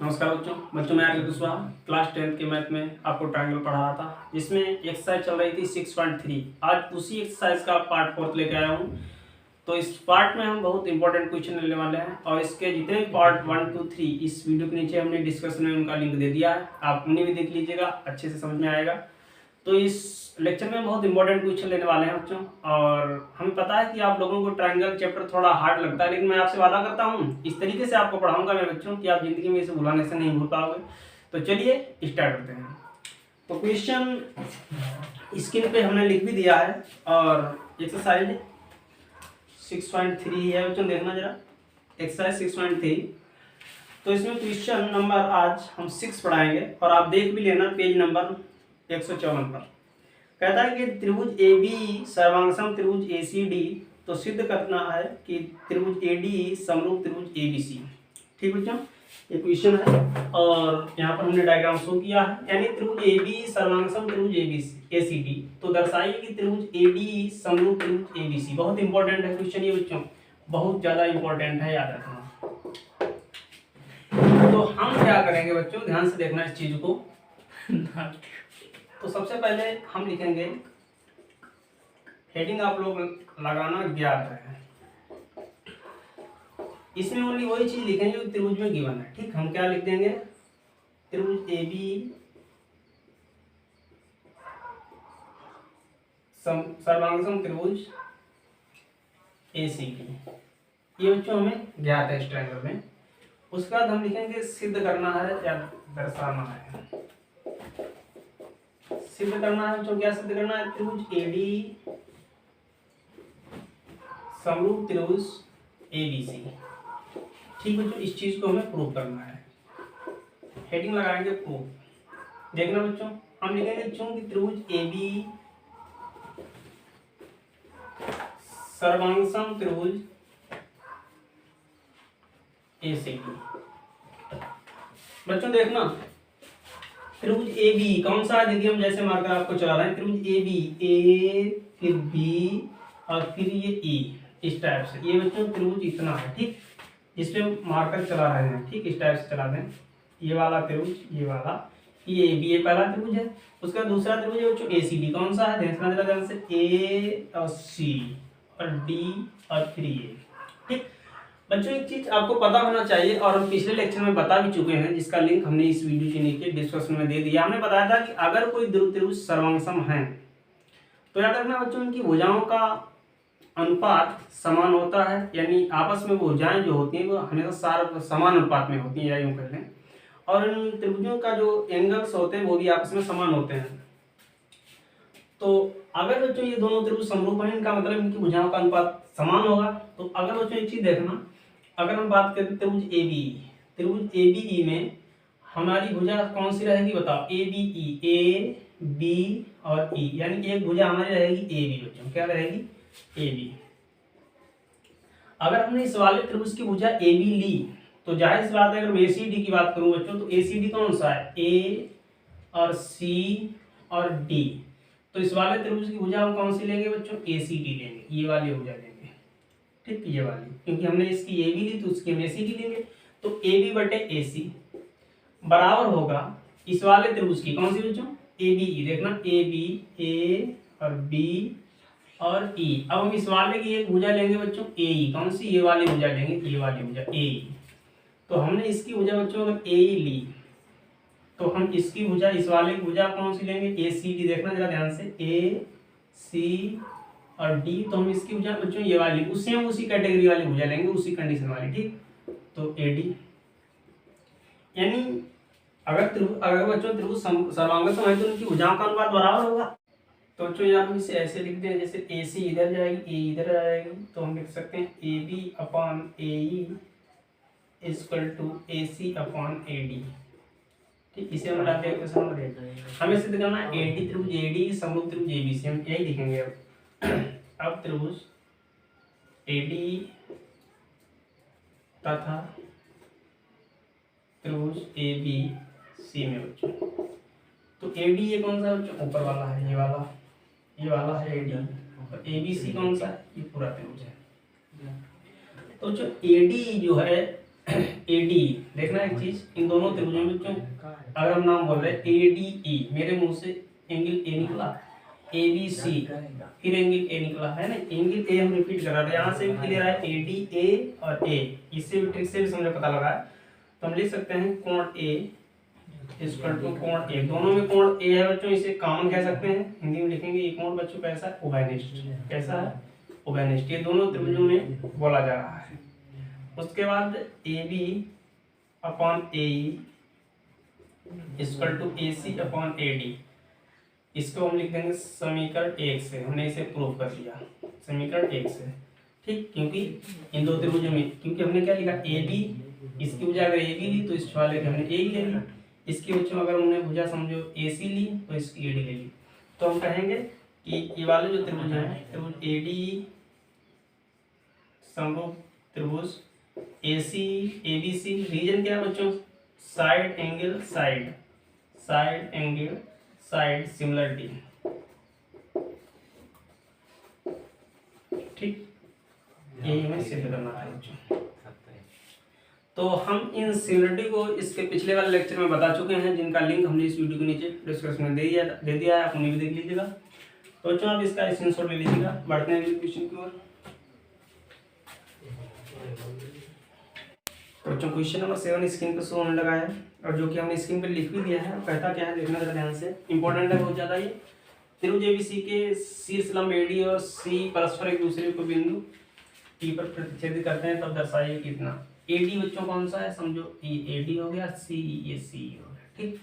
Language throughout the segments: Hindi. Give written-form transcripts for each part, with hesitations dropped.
नमस्कार बच्चों मैं आगे कुशवाहा क्लास 10th के मैथ में आपको ट्रायंगल पढ़ा रहा था, जिसमें एक्सरसाइज चल रही थी 6.3। आज उसी एक्सरसाइज का पार्ट 4 लेके आया हूँ। तो इस पार्ट में हम बहुत इंपॉर्टेंट क्वेश्चन लेने वाले हैं और इसके जितने पार्ट 1, 2, 3 इस वीडियो के नीचे हमने डिस्कशन में उनका लिंक दे दिया है। आप उन्हें भी देख लीजिएगा, अच्छे से समझ में आएगा। तो इस लेक्चर में बहुत इंपॉर्टेंट क्वेश्चन लेने वाले हैं बच्चों, और हमें पता है कि आप लोगों को ट्रायंगल चैप्टर थोड़ा हार्ड लगता है, लेकिन मैं आपसे वादा करता हूँ इस तरीके से आपको पढ़ाऊंगा मेरे बच्चों कि आप जिंदगी में इसे भुलाने से नहीं भूल पाओगे। तो चलिए स्टार्ट करते हैं। तो क्वेश्चन स्क्रीन पे हमने लिख भी दिया है और एक्सरसाइज 6.3 है बच्चों, देखना जरा एक्सरसाइज 6.3। तो इसमें क्वेश्चन नंबर आज हम 6 पढ़ाएंगे और आप देख भी लेना पेज नंबर 154 पर। कहता है कि त्रिभुज ए बी सर्वांगसम त्रिभुज ए सी डी, तो सिद्ध करना है कि त्रिभुज ए डी समरूप त्रिभुज ए बी सी। ठीक बच्चों, ये क्वेश्चन है और यहाँ पर हमने डायग्राम शो किया है, यानी त्रिभुज ए बी सर्वांगसम त्रिभुज ए सी डी, तो दर्शाइए कि त्रिभुज ए डी समरूप त्रिभुज ए बी सी। बहुत इंपॉर्टेंट है क्वेश्चन ये बच्चों, बहुत ज्यादा इंपॉर्टेंट है, याद रखना। तो हम क्या करेंगे बच्चों, ध्यान से देखना इस चीज को। तो सबसे पहले हम लिखेंगे हेडिंग, आप लोग लगाना ज्ञात है। इसमें ओनली वही चीज लिखेंगे जो त्रिभुज में गिवन है। ठीक, हम क्या लिख देंगे, त्रिभुज ए बी सर्वांगसम त्रिभुज ए सी डी, ये बच्चों हमें ज्ञात है इस ट्रायंगल में। उसके बाद हम लिखेंगे सिद्ध करना है या दर्शाना है। सिद्ध करना है बच्चों, क्या सिद्ध करना है, त्रिभुज ए डी समरूप त्रिभुज ए बी सी। ठीक बच्चों, इस चीज को हमें प्रूव करना है। हेडिंग लगाएंगे प्रूफ। देखना बच्चों, हम लिखेंगे चूंकि त्रिभुज ए बी सर्वांगसम त्रिभुज ए सी डी। बच्चों देखना, त्रिभुज ए बी कौन सा है, देखिए हम जैसे मार्कर आपको चला रहे हैं, त्रिभुज ए बी, ए फिर बी और फिर ये ई, इस टाइप से। ये बच्चों त्रिभुज इतना है, ठीक, इस पे मार्कर चला रहे हैं। ठीक, इस टाइप से चला दें, ये वाला त्रिभुज, ये वाला, ये ए बी, ये पहला त्रिभुज है। उसका दूसरा त्रिभुज है बच्चों ए सी डी, कौन सा है, देखना जरा ध्यान से, ए और सी और डी और फिर ये। ठीक बच्चों, एक चीज आपको पता होना चाहिए और हम पिछले लेक्चर में बता भी चुके हैं, जिसका लिंक हमने इस वीडियो के नीचे डिस्क्रिप्शन में दे दिया। हमने बताया था कि अगर कोई त्रिभुज सर्वांगसम है तो याद रखना बच्चों, इनकी भुजाओं का अनुपात समान होता है, यानी आपस में भुजाएं जो होती हैं वो हमेशा समान अनुपात में होती हैं, या यूं कह लें। और इन त्रिभुजों का जो एंगल्स होते हैं वो भी आपस में समान होते हैं। तो अगर बच्चों ये दोनों त्रिभुज समरूप हैं, इनका मतलब इनकी भुजाओं का अनुपात समान होगा। तो अगर बच्चों एक चीज देखना, अगर हम बात करें त्रिभुज ए बी, त्रिभुज ए बी ई में हमारी भुजा कौन सी रहेगी बताओ, A B E, A B और ई, यानी एक भुजा हमारी रहेगी ए बी बच्चों, क्या रहेगी, ए बी। अगर हमने इस वाले त्रिभुज की भुजा ए बी ली तो जाहिर सी बात है, अगर मैं ए सी डी की बात करूं बच्चों, तो ए सी डी कौन सा है, ए और सी और डी। तो इस वाले त्रिभुज की भुजा हम कौन सी लेंगे बच्चों, ए सी डी लेंगे, ये वाली भुजा लेंगे। ठीक, ये वाली, क्योंकि हमने इसकी ए बी ली तो उसकी हम ए सी डी लेंगे। तो ए बी बटे ए सी बराबर होगा इस वाले त्रिभुज की कौन सी बच्चों, ए बी ई। देखना, ए बी, ए और बी और ई। अब हम इस वाले की एक भुजा लेंगे बच्चों ए ई, कौन सी, ये वाली भुजा लेंगे, ये वाली भुजा ए ई। तो हमने इसकी भुजा बच्चों अगर ए ई ली तो हम इसकी भुजा, इस वाले की भुजा कौन सी लेंगे, ए सी डी। देखना जरा ध्यान से, ए सी और डी, तो हम इसकी भुजा बच्चों ये वाली, उसी हम उसी कैटेगरी वाली भुजा लेंगे, उसी कंडीशन वाली। ठीक, तो ए डी, यानी अगर बच्चों त्रिभुज सर्वांगसम है तो उनकी भुजाओं का अनुपात बराबर होगा। तो बच्चों यहाँ हम इसे ऐसे लिखते हैं, जैसे ए सी इधर जाएगी, ए इधर आएगी, तो हम लिख सकते हैं A B upon A E equal to A C upon A D. ठीक, इसे हम लाते हैं, हमें सिद्ध करना है ए डी त्रिभुज ए डी समरूप त्रिभुज ए बी सी, हम यही लिखेंगे। अब त्रिभुज ए डी तथा त्रिभुज ए बी सी में बच्चों, तो ए डी ये कौन सा बच्चों, ऊपर वाला है, ये वाला है ए डी, और ए बी सी कौन सा है, ये पूरा त्रिभुज है। तो जो ए डी जो है ए डी, देखना एक चीज, इन दोनों त्रिभुजों में बच्चों अगर हम नाम बोल रहे हैं ए डी ई, मेरे मुंह से एंगल ए निकला, ए बी सी, फिर एंगल ए निकला है ना, एंगल ए हम रिपीट कर रहे हैं, यहाँ से भी क्लियर है ए डी ए और ए, इससे भी ट्रिक से भी समझो पता लगा है। तो हम लिख सकते हैं कोण ए इक्वल टू कोण ए, दोनों में कोण ए है बच्चों, इसे कॉमन कह सकते हैं, हिंदी में लिखेंगे ये कोण बच्चों कैसा है, उभयनिष्ठ, कैसा है, उभयनिष्ठ, ये दोनों त्रिभुजों में बोला जा रहा है। उसके बाद A B upon A equal to A C upon A D, इसको हम लिख देंगे समीकरण 1 से, हमने इसे प्रूव कर दिया समीकरण 1 से, ठीक, क्योंकि इन दो त्रिभुजों में, क्योंकि हमने क्या लिखा ए बी, इसकी भुजा अगर ए बी ली तो इस वाले की हमने ए ही ले ली, इसकी बच्चों अगर हमने भुजा समझो ए सी ली तो इसकी ए डी ले ली, तो हम कहेंगे कि ये वाले जो त्रिभुज है त्रिभुज ए डी समरूप त्रिभुज ए सी ए बी सी, रीजन क्या है बच्चों, side angle side, side angle side similarity, ठीक, यही हमें सिद्ध करना है बच्चों। तो हम इन सिमिलरिटी को इसके पिछले वाले लेक्चर में बता चुके हैं, जिनका लिंक हमने इस वीडियो के नीचे डिस्क्रिप्शन में दे दिया है, आप उन्हें भी देख लीजिएगा। तो बच्चों आप इसका स्क्रीनशॉट ले लीजिएगा, बढ़ते हैं अगले क्वेश्चन की ओर। तो बच्चों क्वेश्चन नंबर 7 स्क्रीन पर शो होने लगा है, और जो कि हमने स्क्रीन पर लिख भी दिया है, कहता क्या है देखना जरा ध्यान से, इंपॉर्टेंट है बहुत ज़्यादा ये। त्रिभुज एबीसी के शीर्ष लंब एडी और सी परस्पर एक दूसरे को बिंदु टी पर प्रतिच्छेदित करते हैं, तब दर्शाइए कितना। एडी बच्चों कौन सा है, समझो ये एडी हो गया, सी ये सी हो गया, ठीक।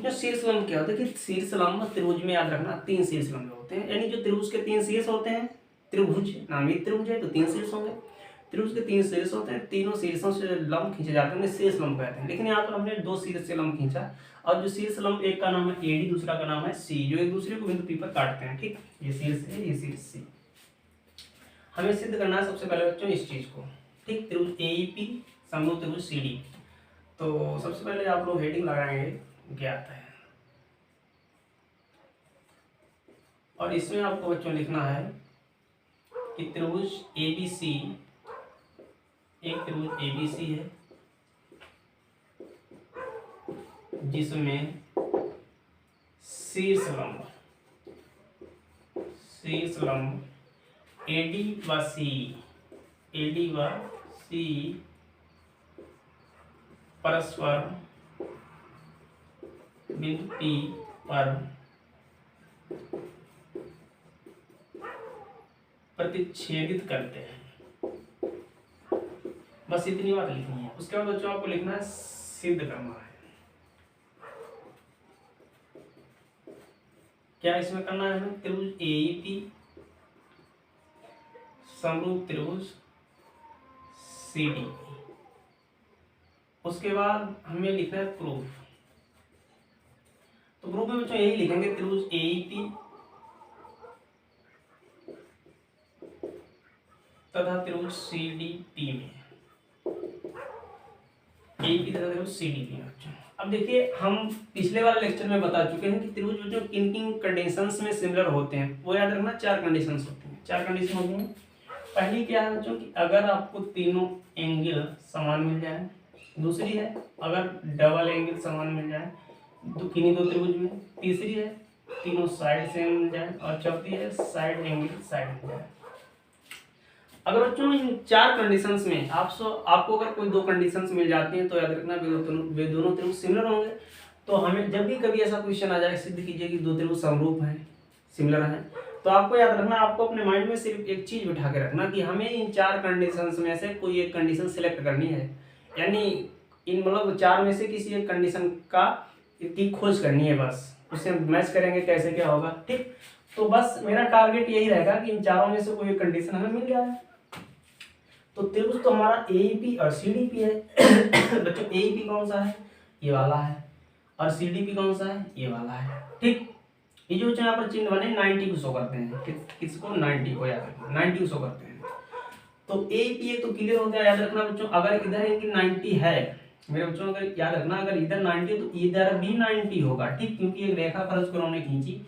जो शीर्ष लंब क्या होता है कि शीर्ष लंब त्रिभुज में याद रखना 3 शीर्ष लंब होते हैं, यानी जो त्रिभुज के 3 शीर्ष होते हैं, त्रिभुज नामी त्रिभुज है तो 3 शीर्ष होंगे, त्रिभुज के 3 शीर्ष होते हैं, तीनों शीर्षों से लंब खींचे जाते हैं, उन्हें शीर्ष लंब कहते हैं। लेकिन यहाँ पर हमने 2 शीर्ष से लंब खींचा, और जो शीर्ष लंब एक का नाम है एडी, दूसरा का नाम है सी, जो एक दूसरे को बिंदु पी पर काटते हैं, ठीक। ये शीर्ष है, ये शीर्ष सी, हमें सिद्ध करना है सबसे पहले बच्चों इस चीज को, ठीक। त्रिभुज एईपी समरूप त्रिभुज सीडी, तो सबसे पहले आप लोग हेडिंग लगाएंगे क्या आता है, और इसमें आपको बच्चों लिखना है कि त्रिभुज एबीसी, एक त्रिभुज एबीसी है जिसमें शीर्ष लंब एडी व सी परस्पर बिंदु पी पर प्रतिच्छेदित करते हैं, बस इतनी बात लिखनी है। उसके बाद बच्चों आपको लिखना है सिद्ध करना है, क्या इसमें करना है हमें, त्रिभुज एईपी समरूप त्रिभुज सीडी, उसके बाद हमें लिखना है प्रूफ। तो प्रूफ में बच्चों यही लिखेंगे, त्रिभुज एईपी तथा त्रिभुज सीडीपी में, एईपी तथा त्रिभुज सीडीपी में। बच्चों अब देखिए, हम पिछले वाले लेक्चर में बता चुके हैं कि त्रिभुज बच्चों किन किन कंडीशंस में सिमिलर होते हैं, वो याद रखना। 4 कंडीशंस होती हैं, 4 कंडीशन होती हैं। पहली क्या है बच्चों कि अगर आपको तीनों एंगल समान मिल जाए, दूसरी है अगर डबल एंगल समान मिल जाए किन्हीं 2 त्रिभुज में, तीसरी है तीनों साइड सेम मिल जाए, और चौथी है साइड एंगल साइड मिल जाए। अगर बच्चों इन 4 कंडीशंस में आपको अगर कोई 2 कंडीशंस मिल जाती हैं, तो याद रखना वे दोनों त्रिभुज सिमिलर होंगे। तो हमें जब भी कभी ऐसा क्वेश्चन आ जाए, सिद्ध कीजिए कि 2 त्रिभुज समरूप हैं, सिमिलर हैं, तो आपको याद रखना, आपको अपने माइंड में सिर्फ एक चीज बिठा के रखना कि हमें इन 4 कंडीशंस में से कोई एक कंडीशन सिलेक्ट करनी है, यानी इन मतलब 4 में से किसी एक कंडीशन की खोज करनी है, बस उससे मैच करेंगे कैसे क्या होगा, ठीक। तो बस मेरा टारगेट यही रहेगा कि इन चारों में से कोई एक कंडीशन हमें मिल जाए। तो त्रिभुज तो हमारा एईपी और सीडीपी है बच्चों, एईपी कौन सा है, ये वाला है, और सीडीपी कौन सा है, ये वाला है, ठीक। ये जो यहाँ पर चिन्ह बने 90 को शो करते हैं, किसको, 90 को, याद रखना 90 को शो करते हैं। तो एईपी तो क्लियर हो गया, याद रखना बच्चों। अगर इधर इनकी 90 है मेरे बच्चों, अगर याद रखना अगर इधर 90 तो इधर भी 90 होगा, ठीक, क्योंकि एक रेखा फर्ज को उन्होंने खींची,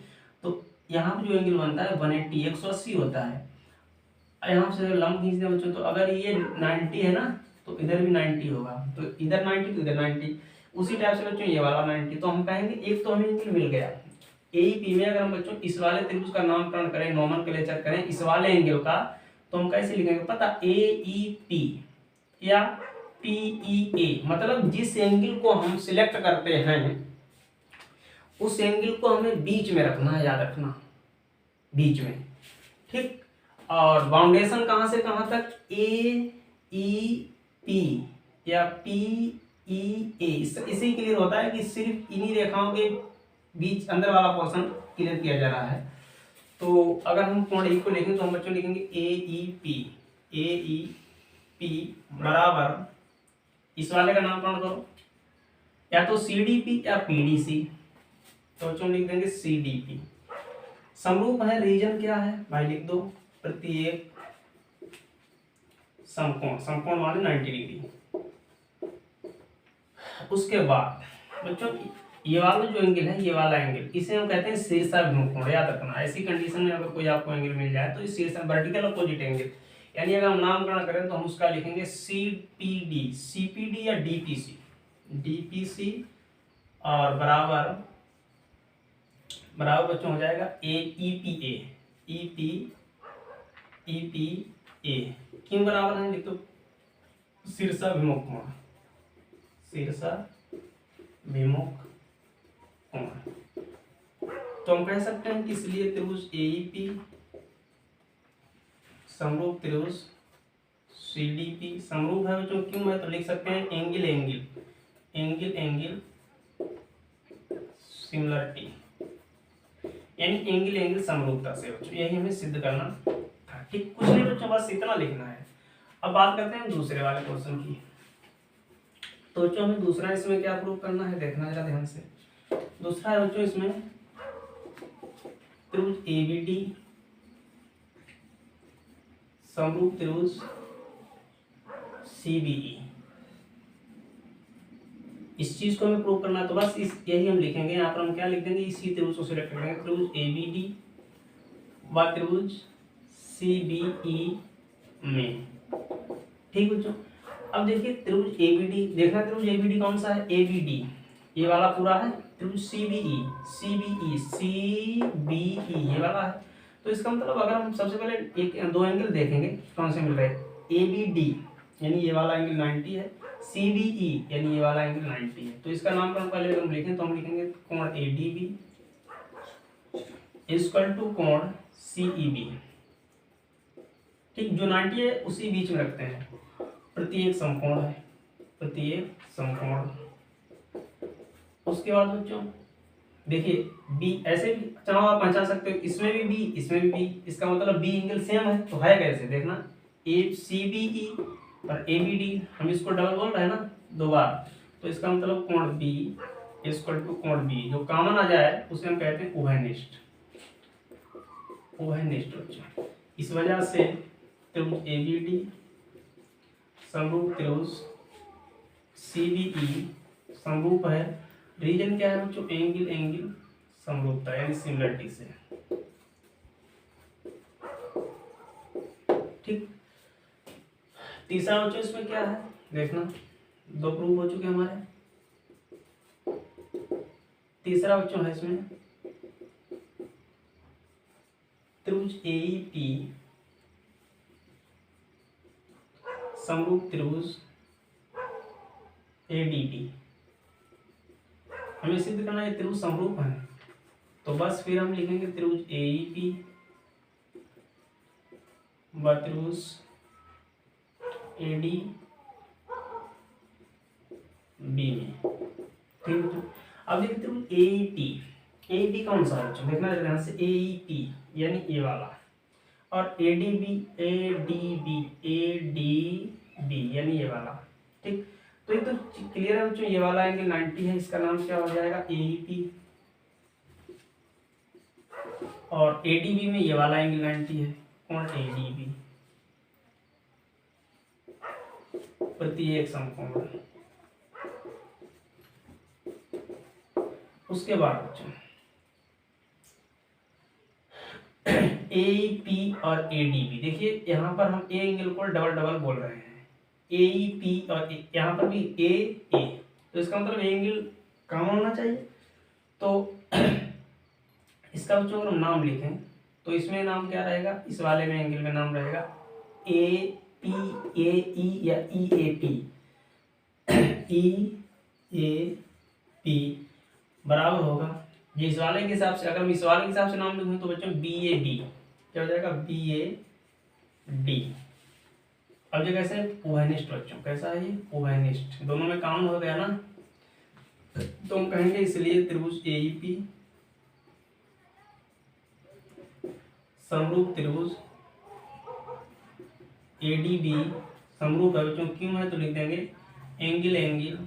तो यहाँ पर जो एंगल बनता है 180 होता है। यहाँ से लंब खींचते हैं बच्चों, तो अगर ये 90 है ना, तो इधर भी 90 होगा, तो इधर 90 तो इधर 90। उसी टाइप से बच्चों ये वाला 90, तो हम कहेंगे एक तो हमें एंगल मिल गया। AEP में अगर हम बच्चों इस वाले त्रिभुज का नामकरण करें, नोमेनक्लेचर करें इस वाले एंगल का, तो हम कैसे लिखेंगे पता, AEP या PEA, मतलब जिस एंगल को हम सिलेक्ट करते हैं उस एंगल को हमें बीच में रखना है, याद रखना, बीच में, ठीक। और बाउंडेशन कहां से कहां तक, AEP या PEA, इसी क्लियर होता है कि सिर्फ इन्हीं रेखाओं के बीच अंदर वाला पोर्शन क्लियर किया जा रहा है। तो अगर हम कोण E को लिखेंगे तो हम बच्चों लिखेंगे AEP बराबर, इस वाले का नामकरण करो, या तो CDP या PDC, तो बच्चों लिख देंगे CDP। समरूप है, रीजन क्या है भाई लिख दो, प्रत्येक समकोण, समकोण माने 90 डिग्री। उसके बाद बच्चों ये वाला जो एंगल है, ये वाला एंगल, इसे हम कहते हैं शीर्षाभिमुख कोण, याद रखना। ऐसी कंडीशन में अगर कोई आपको एंगल मिल जाए तो इस शीर्ष वर्टिकल अपोजिट एंगल, यानी अगर हम नामकरण करें तो हम उसका लिखेंगे CPD या DPC और बराबर बच्चों हो जाएगा EPA। क्यों बराबर है, लिख दो, शीर्षाभिमुख कोण, शीर्षाभिमुख कोण। तो हम कह सकते हैं कि इसलिए त्रिभुज AEP समरूप त्रिभुज CDP समरूप है बच्चों। क्यों है, तो लिख सकते हैं एंगल सिमिलरिटी, यानी एंगल समरूपता से बच्चों, यही हमें सिद्ध करना था, ठीक। कुछ नहीं बच्चों, बस इतना लिखना है। अब बात करते हैं दूसरे वाले क्वेश्चन की। तो बच्चों हमें दूसरा इसमें क्या प्रूव करना है, देखना जरा ध्यान से। दूसरा है बच्चों इसमें त्रिभुज ABD समरूप त्रिभुज CBE, इस चीज को हमें प्रूव करना है। तो बस यही हम लिखेंगे यहाँ पर, हम क्या लिख देंगे, इसी त्रिभुज को सिलेक्ट करेंगे, त्रिभुज ABD व त्रिभुज CBE में, ठीक बच्चों। अब देखिए त्रिभुज ABD, देखना त्रिभुज ABD कौन सा है, ABD ये वाला पूरा है, त्रिभुज CBE ये वाला है। तो इसका मतलब अगर हम सबसे पहले दो एंगल देखेंगे कौन से मिल रहे हैं, ABD यानी ये वाला एंगल 90 है, CBE यानी ये वाला एंगल 90 है। तो इसका नामकरण पहले हम लिखें तो हम लिखेंगे कोण ADB इक्वल टू कोण CEB, ठीक। जो 90 है उसी बीच में रखते हैं, प्रत्येक समकोण है, प्रत्येक समकोण। उसके बाद बच्चों देखिए B ऐसे भी चाहो आप पहचान सकते हो, इसमें भी B इसमें भी B, इसका मतलब B एंगल सेम है। तो है कैसे, देखना CBE और ABD, हम इसको डबल बोल रहे हैं ना दो बार, तो इसका मतलब कोण B इक्वल टू कोण B, जो कॉमन आ जाए उसे हम कहते हैं उभयनिष्ठ बच्चों। इस वजह से त्रिभुज ABD समरूप त्रिभुज CBE समरूप है। रीजन क्या है बच्चों, एंगल समरूपता यानी सिमिलरिटी से, ठीक। तीसरा बच्चों इसमें क्या है देखना, दो प्रूफ हो चुके हमारे। तीसरा बच्चों है इसमें त्रिभुज AEP समरूप त्रिभुज ADB। हमें सिद्ध करना है त्रिभुज समरूप है, तो बस फिर हम लिखेंगे त्रिभुज AEP व त्रिभुज ADB में, ठीक। अब देखिए त्रिभुज AEP कौन सा है बच्चों, देखना ध्यान से, AEP यानी ये वाला, और ADB यानी ये वाला, ठीक। तो ये तो क्लियर है बच्चों, ये वाला एंगल 90 है, इसका नाम क्या हो जाएगा AEP, और ADB में ये वाला एंगल 90 है, कोण ADB, प्रत्येक समकोण। उसके बाद बच्चों AEP और ADB, देखिए यहाँ पर हम ए एंगल को डबल बोल रहे हैं, AEP और यहाँ पर भी AA, तो इसका मतलब एंगल कॉमन होना चाहिए। तो इसका बच्चों अगर हम नाम लिखें तो इसमें नाम क्या रहेगा, इस वाले में एंगल में नाम रहेगा APAE या EAP। EAP बराबर होगा, ये इस वाले के हिसाब से, अगर मैं इस वाले के हिसाब से नाम लिखूँ तो बच्चों BAD क्या हो जाएगा, BAD। अब ये कैसे ओवेनिस्ट बच्चों, कैसा है ये ओवेनिस्ट, दोनों में काम हो गया ना, तो हम कहेंगे इसलिए त्रिभुज AEP समरूप त्रिभुज ADB समरूप है बच्चों, क्यों है तो लिख देंगे एंगल एंगल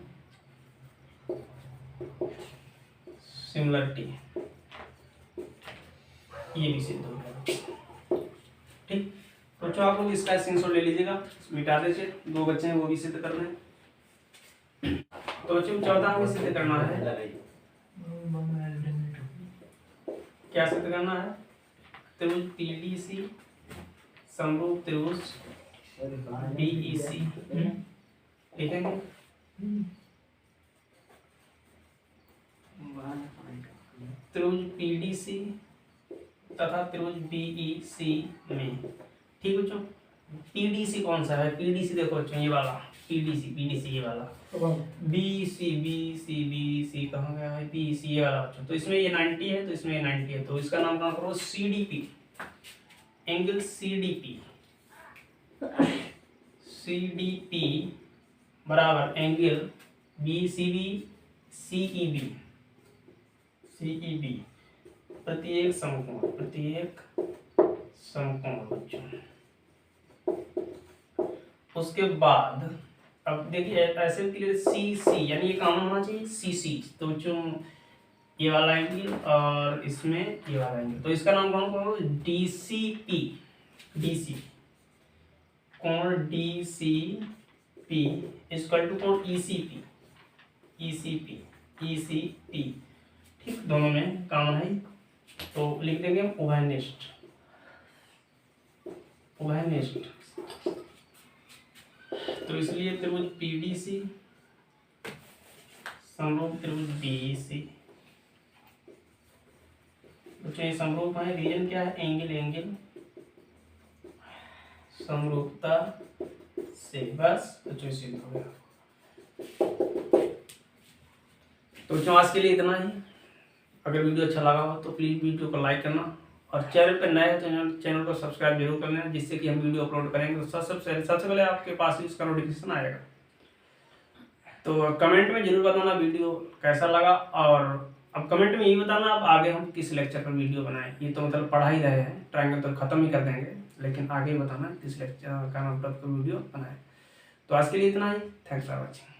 सिमिलरिटी, ये भी सिद्ध हो गया। ठीक, तो बच्चों आप लोग इसका स्क्रीनशॉट ले लीजिएगा, मिटा दीजिए, 2 बच्चे हैं वो भी सिद्ध करना है। तो बच्चों 14 में सिद्ध करना है, क्या सिद्ध करना है, त्रिभुज PDC समरूप त्रिभुज BEC लिखेंगे। त्रिभुज PDC तथा त्रिभुज BEC में, ठीक बच्चों। PDC कौन सा है, PDC देखो बच्चों ये वाला PDC ये वाला, BC कहाँ गया है, BC ये वाला बच्चों। तो इसमें ये 90 है, तो इसमें ये 90 है, तो इसका नाम कहाँ करो CDP, एंगल CDP बराबर एंगल BCB CEB प्रत्येक समकोण बच्चों। उसके बाद अब देखिए ऐसे क्लियर CC यानी ये कॉमन होना चाहिए CC, तो बच्चों ये वाला एंगल और इसमें ये वाला एंगल, तो इसका नाम कौन कौन DCP कोण DCP इक्वल टू कोण ECP, ठीक, दोनों में कॉमन है, तो लिख देंगे हम ओवेनिस्ट। तो इसलिए त्रिभुज PDC समरूप त्रिभुज BEC, बच्चों ये समरूप है, रीजन क्या है, एंगल समरूपता से, बस बच्चों सिद्ध हो गया। तो बच्चों आज के लिए इतना ही, अगर वीडियो अच्छा लगा हो तो प्लीज़ वीडियो को लाइक करना, और चैनल पर नए हैं तो चैनल को सब्सक्राइब जरूर कर लेना, जिससे कि हम वीडियो अपलोड करेंगे तो सबसे पहले आपके पास इसका नोटिफिकेशन आएगा। तो कमेंट में जरूर बताना वीडियो कैसा लगा, और अब कमेंट में ये बताना अब आगे हम किस लेक्चर पर वीडियो बनाएं। ये तो मतलब पढ़ा ही रहे हैं, ट्रायंगल तो ख़त्म ही कर देंगे, लेकिन आगे बताना किस लेक्चर का मतलब वीडियो बनाएं। तो आज के लिए इतना ही, थैंक्स फॉर वॉचिंग।